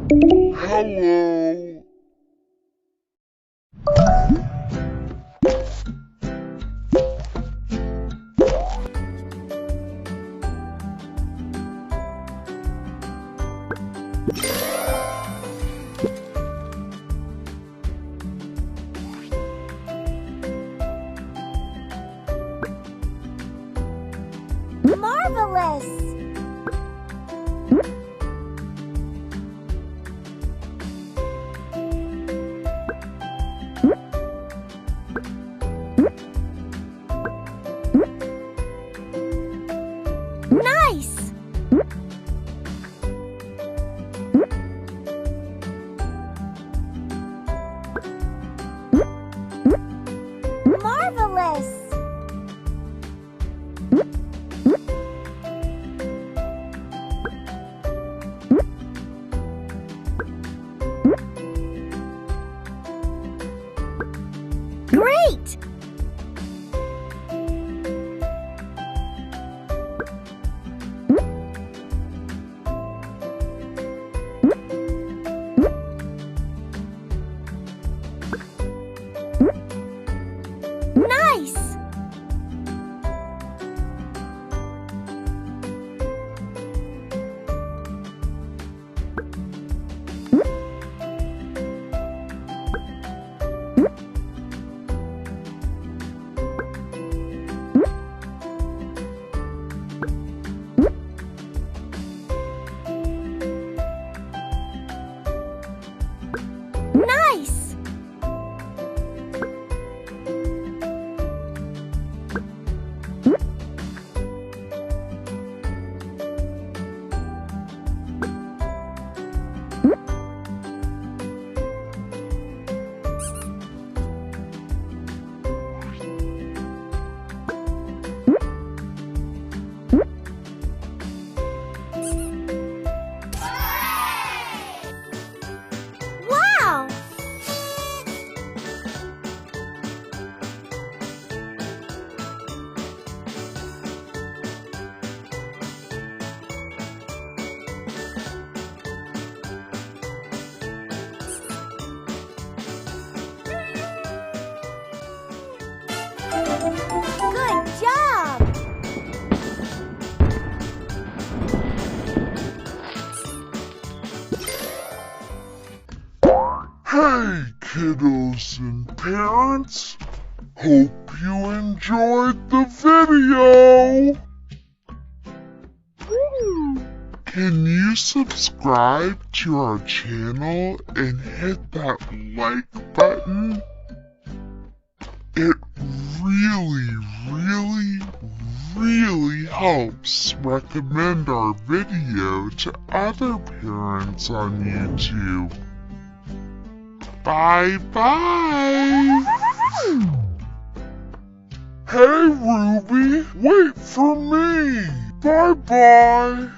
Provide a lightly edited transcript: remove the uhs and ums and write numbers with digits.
Hello. Marvelous! Nice! Marvelous! Great! Nice! Nice! Wow! Good job! Hey, kiddos and parents. Hope you enjoyed the video. Can you subscribe to our channel and hit that like button? It really helps recommend our video to other parents on YouTube. Bye-bye! Hey, Ruby, wait for me! Bye-bye!